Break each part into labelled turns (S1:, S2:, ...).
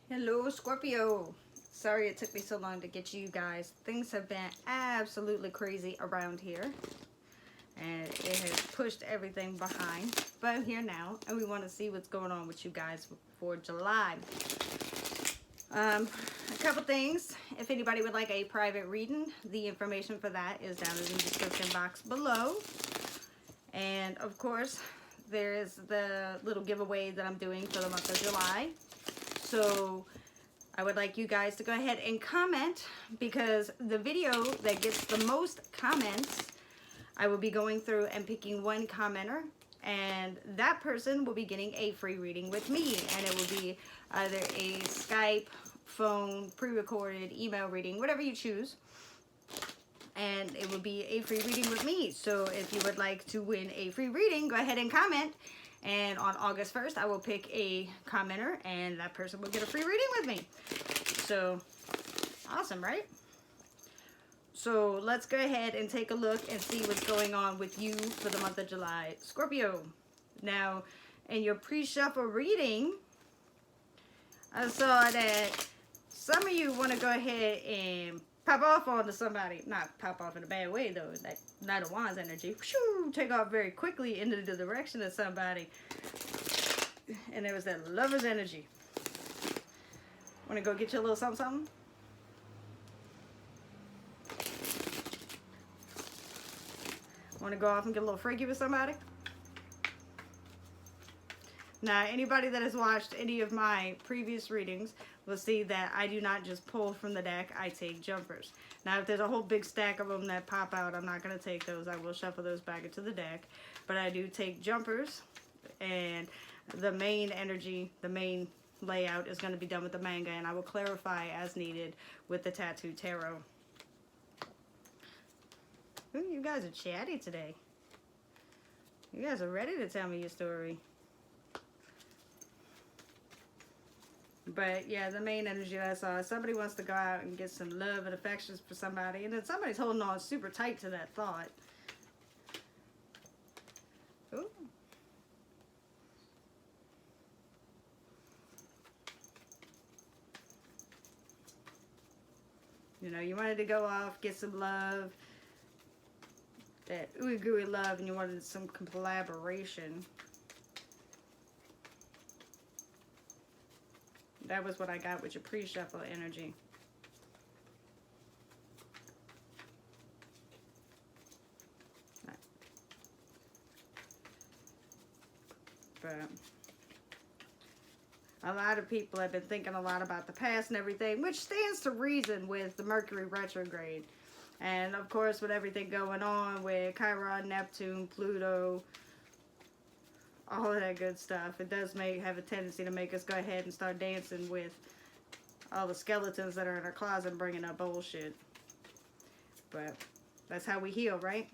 S1: Hello, Scorpio. Sorry it took me so long to get you guys. Things have been absolutely crazy around here. And it has pushed everything behind. But I'm here now, and we want to see what's going on with you guys for July. A couple things. If anybody would like a private reading, the information for that is down in the description box below. And, of course, there is the little giveaway that I'm doing for the month of July. So I would like you guys to go ahead and comment, because the video that gets the most comments, I will be going through and picking one commenter, and that person will be getting a free reading with me, and it will be either a Skype, phone, pre-recorded, email reading, whatever you choose, and it will be a free reading with me. So if you would like to win a free reading, go ahead and comment. And on August 1st, I will pick a commenter, and that person will get a free reading with me. So, awesome, right? So, let's go ahead and take a look and see what's going on with you for the month of July. Scorpio. Now, in your pre-shuffle reading, I saw that some of you want to go ahead and pop off onto somebody. Not pop off in a bad way, though. That Knight of Wands energy. Whoosh, take off very quickly into the direction of somebody. And there was that Lover's energy. Want to go get you a little something, something? Want to go off and get a little freaky with somebody? Now, anybody that has watched any of my previous readings will see that I do not just pull from the deck, I take jumpers. Now, if there's a whole big stack of them that pop out, I'm not going to take those. I will shuffle those back into the deck. But I do take jumpers, and the main energy, the main layout is going to be done with the manga, and I will clarify as needed with the Tattoo Tarot. Ooh, you guys are chatty today. You guys are ready to tell me your story. But yeah, the main energy that I saw, somebody wants to go out and get some love and affections for somebody, and then somebody's holding on super tight to that thought. Ooh. You know, you wanted to go off, get some love, that ooey gooey love, and you wanted some collaboration. That was what I got with your pre-shuffle energy. But a lot of people have been thinking a lot about the past and everything, which stands to reason with the Mercury retrograde. And of course, with everything going on with Chiron, Neptune, Pluto, all of that good stuff, it does have a tendency to make us go ahead and start dancing with all the skeletons that are in our closet and bringing up bullshit. But that's how we heal, right?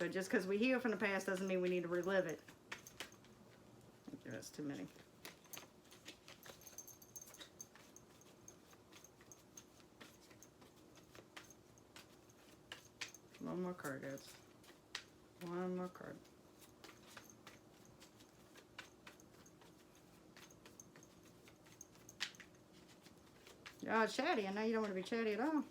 S1: But just because we heal from the past doesn't mean we need to relive it. Okay, that's too many. One more card, guys. One more card. Oh, chatty. I know you don't want to be chatty at all.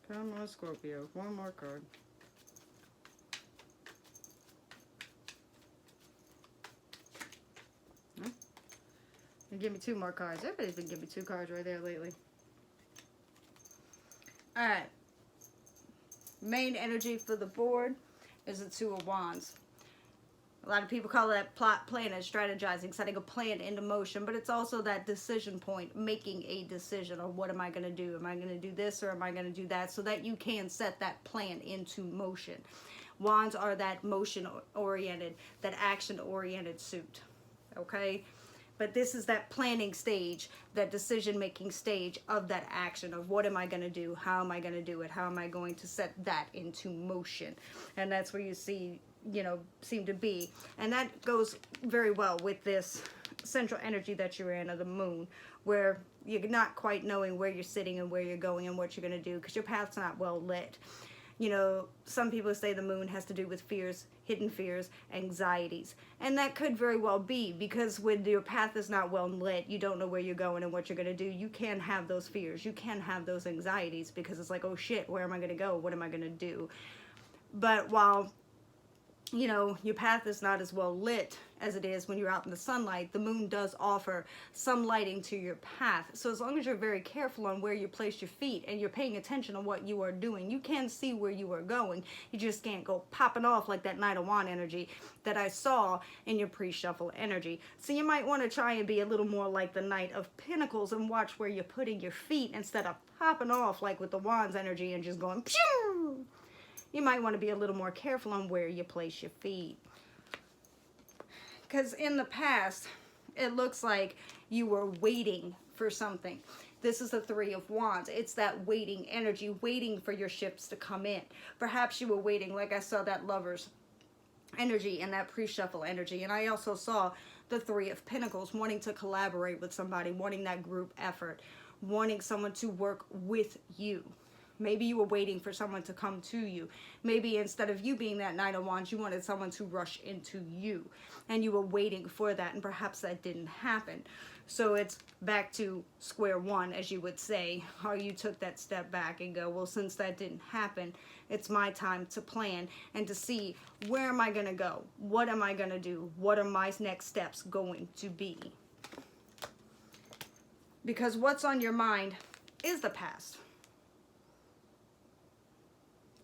S1: Come on, Scorpio. One more card. Huh? And give me two more cards. Everybody's been giving me two cards right there lately. Alright. Main energy for the board is the Two of Wands. A lot of people call that plot, plan, and strategizing, setting a plan into motion, but it's also that decision point, making a decision on what am I going to do? Am I going to do this or am I going to do that? So that you can set that plan into motion. Wands are that motion-oriented, that action-oriented suit, okay? But this is that planning stage, that decision-making stage of that action of what am I going to do? How am I going to do it? How am I going to set that into motion? And that's where you see, you know, seem to be. And that goes very well with this central energy that you're in, of the moon, where you're not quite knowing where you're sitting and where you're going and what you're going to do because your path's not well lit. You know, some people say the moon has to do with fears, hidden fears, anxieties. And that could very well be, because when your path is not well lit, you don't know where you're going and what you're going to do. You can have those fears. You can have those anxieties because it's like, oh shit, where am I going to go? What am I going to do? But while, you know, your path is not as well lit as it is when you're out in the sunlight, the moon does offer some lighting to your path. So as long as you're very careful on where you place your feet and you're paying attention on what you are doing, you can see where you are going. You just can't go popping off like that Knight of Wands energy that I saw in your pre-shuffle energy. So you might want to try and be a little more like the Knight of Pinnacles and watch where you're putting your feet instead of popping off like with the Wands energy and just going pew! You might want to be a little more careful on where you place your feet. Because in the past, it looks like you were waiting for something. This is the Three of Wands. It's that waiting energy, waiting for your ships to come in. Perhaps you were waiting, like I saw that Lover's energy and that pre-shuffle energy. And I also saw the Three of Pentacles, wanting to collaborate with somebody, wanting that group effort, wanting someone to work with you. Maybe you were waiting for someone to come to you. Maybe instead of you being that Knight of Wands, you wanted someone to rush into you. And you were waiting for that, and perhaps that didn't happen. So it's back to square one, as you would say, how you took that step back and go, well, since that didn't happen, it's my time to plan and to see, where am I going to go? What am I going to do? What are my next steps going to be? Because what's on your mind is the past.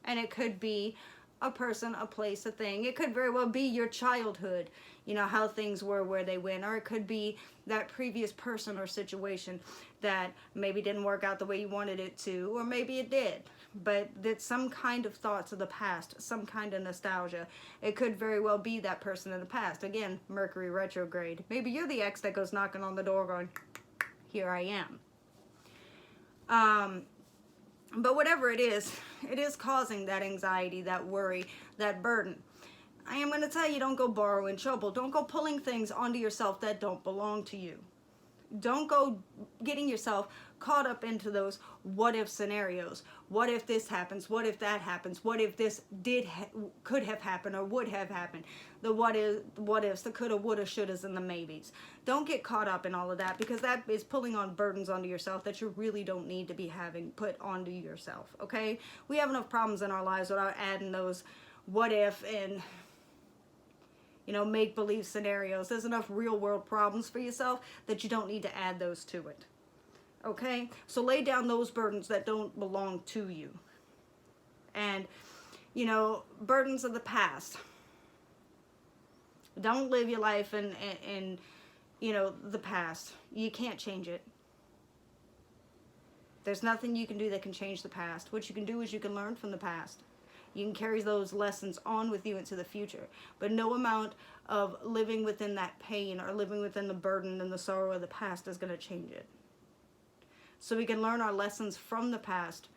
S1: And it could be a person, a place, a thing. It could very well be your childhood, you know, how things were, where they went. Or it could be that previous person or situation that maybe didn't work out the way you wanted it to. Or maybe it did. But that's some kind of thoughts of the past, some kind of nostalgia. It could very well be that person in the past. Again, Mercury retrograde. Maybe you're the ex that goes knocking on the door going, here I am. But whatever it is causing that anxiety, that worry, that burden. I am going to tell you, don't go borrowing trouble. Don't go pulling things onto yourself that don't belong to you. Don't go getting yourself caught up into those what if scenarios. What if this happens? What if that happens? What if this could have happened or would have happened? The what ifs, the coulda, woulda, shouldas, and the maybes. Don't get caught up in all of that, because that is pulling on burdens onto yourself that you really don't need to be having put onto yourself, okay? We have enough problems in our lives without adding those what if and, you know, make-believe scenarios. There's enough real-world problems for yourself that you don't need to add those to it. Okay? So lay down those burdens that don't belong to you. And, you know, burdens of the past. Don't live your life in you know, the past. You can't change it. There's nothing you can do that can change the past. What you can do is you can learn from the past. You can carry those lessons on with you into the future. But no amount of living within that pain or living within the burden and the sorrow of the past is going to change it. So we can learn our lessons from the past,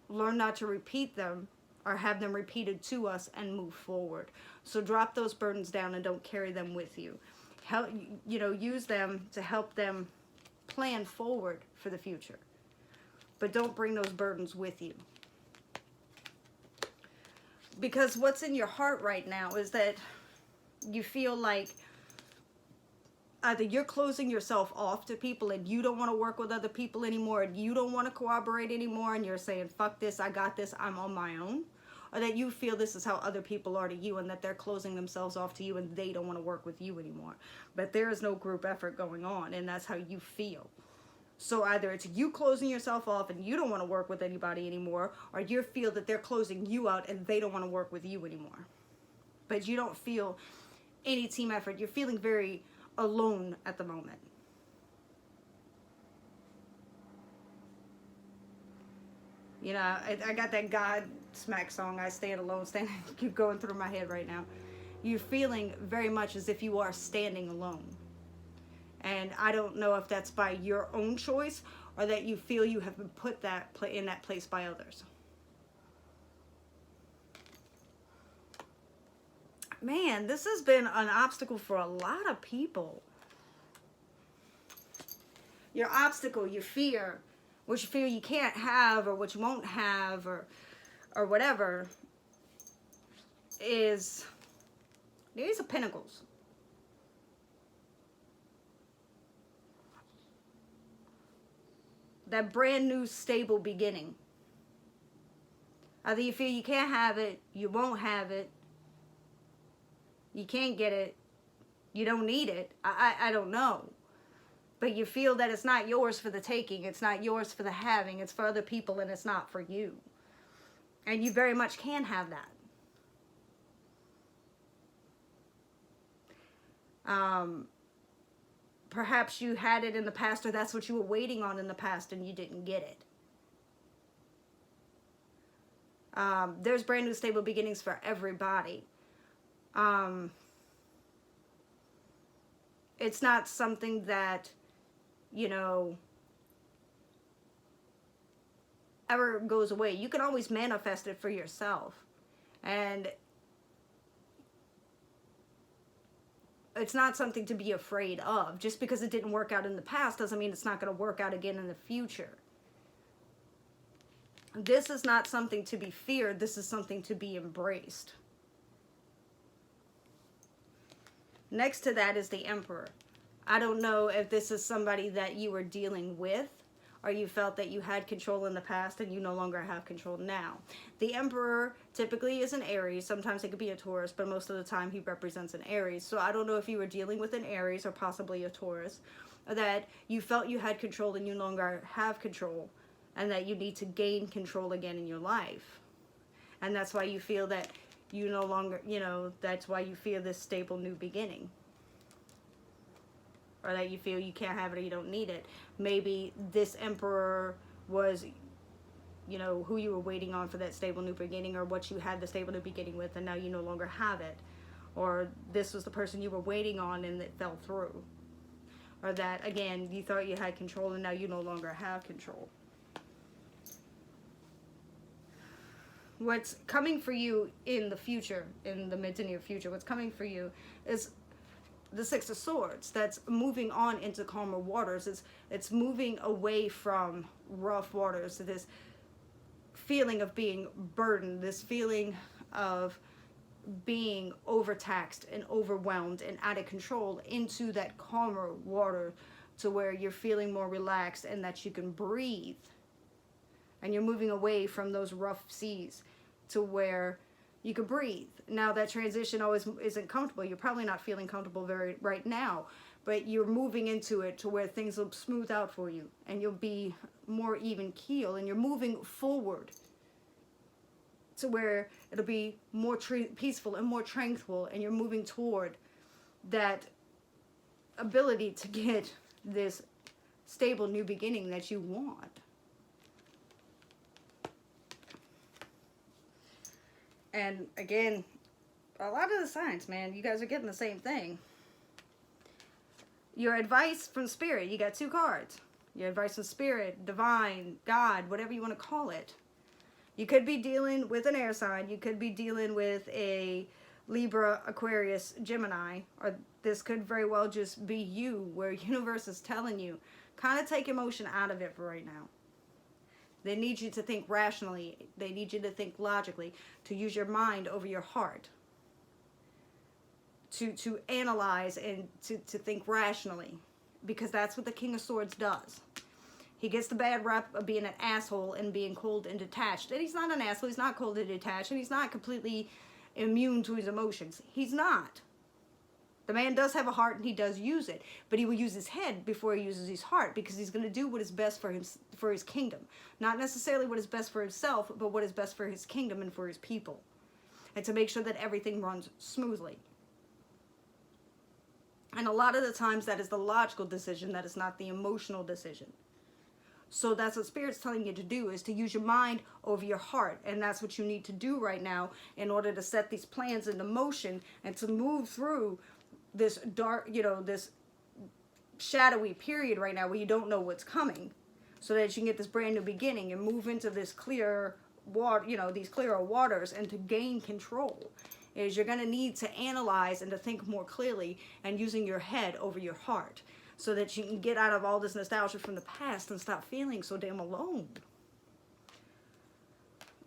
S1: learn not to repeat them or have them repeated to us, and move forward. So drop those burdens down and don't carry them with you. Help, you know, use them to help them plan forward for the future. But don't bring those burdens with you. Because what's in your heart right now is that you feel like either you're closing yourself off to people and you don't want to work with other people anymore, and you don't want to cooperate anymore, and you're saying, fuck this, I got this, I'm on my own. Or that you feel this is how other people are to you, and that they're closing themselves off to you and they don't want to work with you anymore. But there is no group effort going on, and that's how you feel. So either it's you closing yourself off and you don't want to work with anybody anymore, or you feel that they're closing you out and they don't want to work with you anymore. But you don't feel any team effort. You're feeling very alone at the moment. You know, I got that Godsmack song, I Stand Alone, keep going through my head right now. You're feeling very much as if you are standing alone. And I don't know if that's by your own choice or that you feel you have been put in that place by others. Man, this has been an obstacle for a lot of people. your obstacle, your fear, what you feel you can't have or what you won't have or whatever is these are Pinnacles. That brand new stable beginning. Either you feel you can't have it, you won't have it, you can't get it, you don't need it, I don't know. But you feel that it's not yours for the taking, it's not yours for the having, it's for other people and it's not for you. And you very much can have that. Perhaps you had it in the past, or that's what you were waiting on in the past and you didn't get it. There's brand new stable beginnings for everybody. It's not something that, you know, ever goes away. You can always manifest it for yourself. And it's not something to be afraid of. Just because it didn't work out in the past doesn't mean it's not going to work out again in the future. This is not something to be feared. This is something to be embraced. Next to that is the Emperor. I don't know if this is somebody that you were dealing with, or you felt that you had control in the past and you no longer have control now. The Emperor typically is an Aries. Sometimes it could be a Taurus, but most of the time he represents an Aries. So I don't know if you were dealing with an Aries or possibly a Taurus, that you felt you had control and you no longer have control, and that you need to gain control again in your life. And that's why you feel that you no longer, you know, that's why you feel this stable new beginning. Or that you feel you can't have it or you don't need it. Maybe this Emperor was, you know, who you were waiting on for that stable new beginning, or what you had the stable new beginning with and now you no longer have it. Or this was the person you were waiting on and it fell through. Or that, again, you thought you had control and now you no longer have control. What's coming for you in the future, in the mid to near future, what's coming for you is the Six of Swords. That's moving on into calmer waters. It's moving away from rough waters, to this feeling of being burdened, this feeling of being overtaxed and overwhelmed and out of control, into that calmer water, to where you're feeling more relaxed and that you can breathe. And you're moving away from those rough seas to where you can breathe. Now that transition always isn't comfortable. You're probably not feeling comfortable right now, but you're moving into it to where things will smooth out for you and you'll be more even keel, and you're moving forward to where it'll be more peaceful and more tranquil, and you're moving toward that ability to get this stable new beginning that you want. And again, a lot of the signs, man, you guys are getting the same thing. Your advice from Spirit, you got 2 cards. Your advice from Spirit, Divine, God, whatever you want to call it. You could be dealing with an air sign. You could be dealing with a Libra, Aquarius, Gemini. Or this could very well just be you, where universe is telling you, kind of take emotion out of it for right now. They need you to think rationally. They need you to think logically, to use your mind over your heart, to analyze and to think rationally, because that's what the King of Swords does. He gets the bad rep of being an asshole and being cold and detached. And he's not an asshole. He's not cold and detached. And he's not completely immune to his emotions. He's not. The man does have a heart and he does use it, but he will use his head before he uses his heart, because he's going to do what is best for him, for his kingdom. Not necessarily what is best for himself, but what is best for his kingdom and for his people. And to make sure that everything runs smoothly. And a lot of the times that is the logical decision, that is not the emotional decision. So that's what Spirit's telling you to do, is to use your mind over your heart. And that's what you need to do right now in order to set these plans into motion and to move through this dark, you know, this shadowy period right now where you don't know what's coming, so that you can get this brand new beginning and move into this clear water, you know, these clearer waters, and to gain control. Is you're going to need to analyze and to think more clearly, and using your head over your heart. so that you can get out of all this nostalgia from the past and stop feeling so damn alone.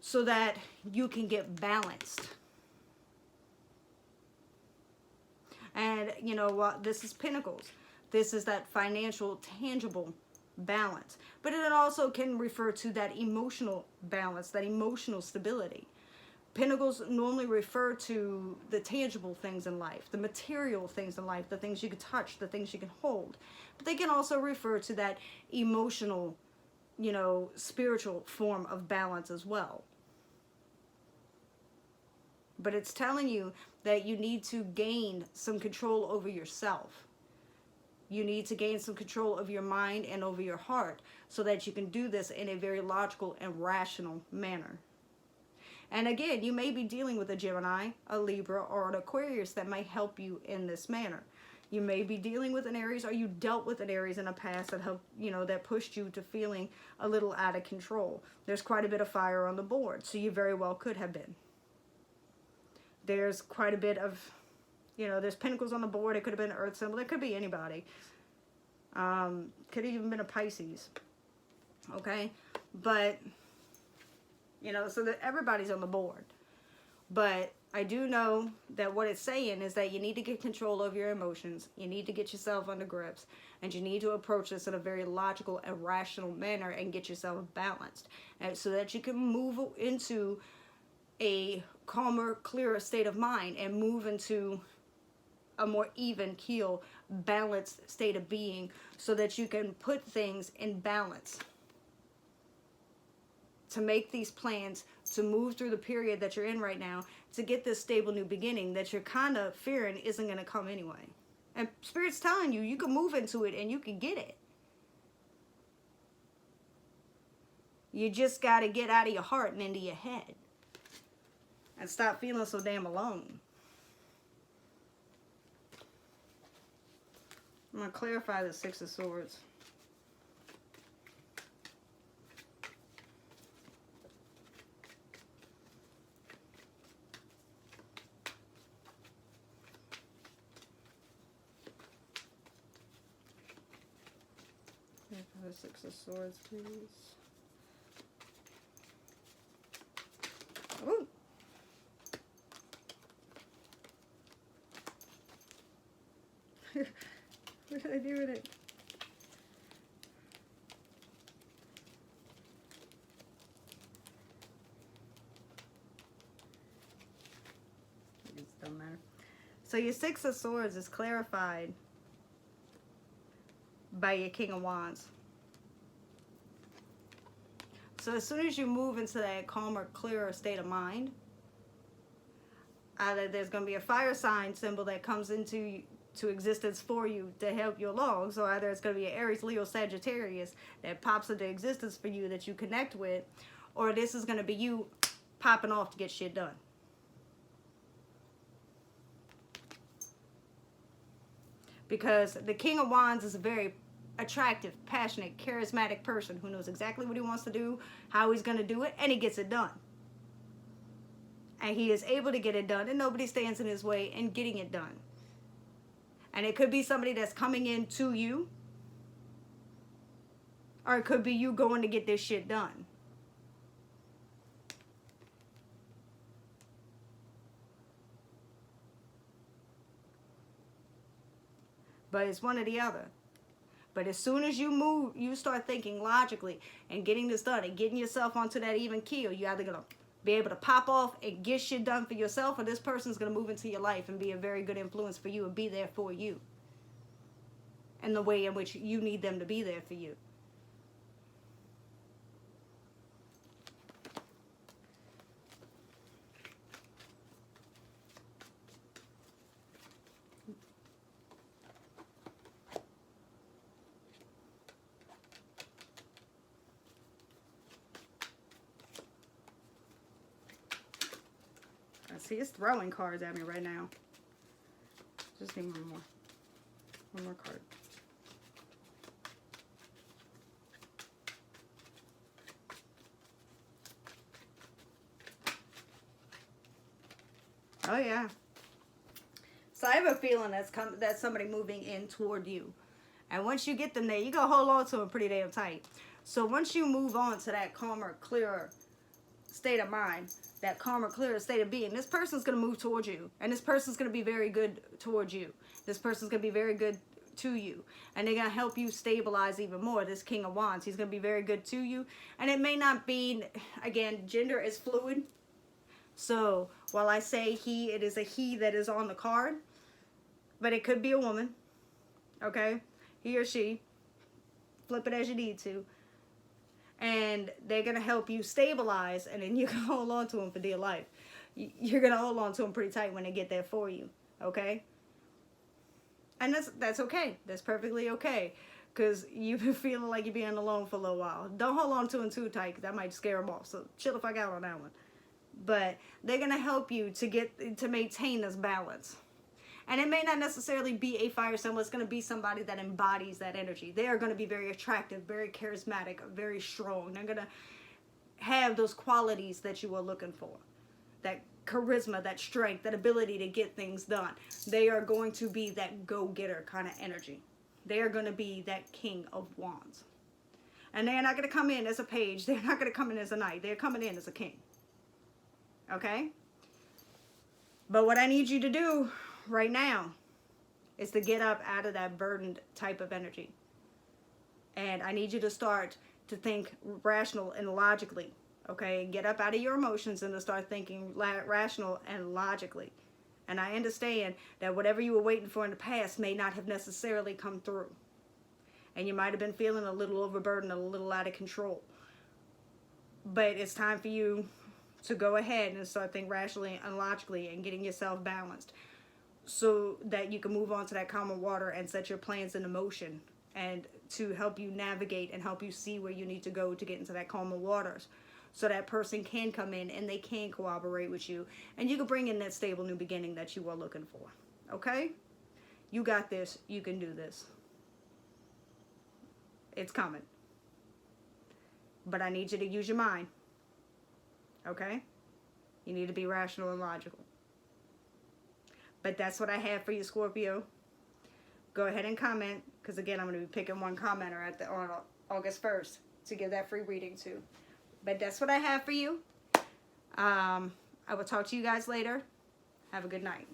S1: So that you can get balanced. And you know what? This is Pinnacles. This is that financial, tangible balance. But it also can refer to that emotional balance, that emotional stability. Pinnacles normally refer to the tangible things in life, the material things in life, the things you can touch, the things you can hold. But they can also refer to that emotional, you know, spiritual form of balance as well. But it's telling you that you need to gain some control over yourself. You need to gain some control of your mind and over your heart so that you can do this in a very logical and rational manner. And again, you may be dealing with a Gemini, a Libra, or an Aquarius that may help you in this manner. You may be dealing with an Aries, or you dealt with an Aries in the past that helped, you know, that pushed you to feeling a little out of control. There's quite a bit of fire on the board, so you very well could have been. There's quite a bit of, you know, there's Pentacles on the board. It could have been an Earth symbol. It could be anybody. Could have even been a Pisces. Okay? But, you know, so that everybody's on the board. But I do know that what it's saying is that you need to get control of your emotions. You need to get yourself under grips. And you need to approach this in a very logical and rational manner and get yourself balanced. And so that you can move into a calmer, clearer state of mind and move into a more even keel, balanced state of being so that you can put things in balance. To make these plans, to move through the period that you're in right now, to get this stable new beginning that you're kind of fearing isn't going to come anyway. And Spirit's telling you, you can move into it and you can get it. You just got to get out of your heart and into your head. And stop feeling so damn alone. I'm going to clarify the Six of Swords. The Six of Swords, please. Ooh. What did I do with it? It doesn't matter. So your Six of Swords is clarified by your King of Wands. So as soon as you move into that calmer, clearer state of mind, either there's going to be a fire sign symbol that comes into existence for you to help you along. So either it's going to be an Aries, Leo, Sagittarius that pops into existence for you that you connect with, or this is going to be you popping off to get shit done. Because the King of Wands is a very attractive, passionate, charismatic person who knows exactly what he wants to do, how he's going to do it, and he gets it done. And he is able to get it done, and nobody stands in his way in getting it done. And it could be somebody that's coming in to you, or it could be you going to get this shit done. But it's one or the other. But as soon as you move, you start thinking logically and getting this done and getting yourself onto that even keel, you're either going to be able to pop off and get shit done for yourself, or this person's going to move into your life and be a very good influence for you and be there for you in the way in which you need them to be there for you. See, it's throwing cards at me right now. Just need one more. One more card. Oh yeah. So I have a feeling that's somebody moving in toward you. And once you get them there, you go hold on to them pretty damn tight. So once you move on to that calmer, clearer state of mind, that calmer, clearer state of being, this person's going to move towards you. And this person's going to be very good towards you. This person's going to be very good to you. And they're going to help you stabilize even more. This King of Wands, he's going to be very good to you. And it may not be, again, gender is fluid. So while I say he, it is a he that is on the card. But it could be a woman. Okay? He or she. Flip it as you need to. And they're going to help you stabilize. And then you can hold on to them for dear life. You're going to hold on to them pretty tight when they get there for you. Okay? And that's okay. That's perfectly okay. Because you've been feeling like you're being alone for a little while. Don't hold on to them too tight, because that might scare them off. So chill the fuck out on that one. But they're going to help you to maintain this balance. And it may not necessarily be a fire symbol. It's going to be somebody that embodies that energy. They are going to be very attractive, very charismatic, very strong. They're going to have those qualities that you are looking for. That charisma, that strength, that ability to get things done. They are going to be that go-getter kind of energy. They are going to be that King of Wands. And they're not going to come in as a page. They're not going to come in as a knight. They're coming in as a king. Okay? But what I need you to do right now is to get up out of that burdened type of energy. And I need you to start to think rational and logically. Okay? Get up out of your emotions and to start thinking rational and logically. And I understand that whatever you were waiting for in the past may not have necessarily come through. And you might have been feeling a little overburdened, a little out of control. But it's time for you to go ahead and start thinking rationally and logically and getting yourself balanced so that you can move on to that calmer water and set your plans into motion and to help you navigate and help you see where you need to go to get into that calmer waters. So that person can come in and they can cooperate with you. And you can bring in that stable new beginning that you are looking for. Okay? You got this. You can do this. It's coming. But I need you to use your mind. Okay? You need to be rational and logical. But that's what I have for you, Scorpio. Go ahead and comment. Because again, I'm going to be picking one commenter on August 1st to give that free reading to. But that's what I have for you. I will talk to you guys later. Have a good night.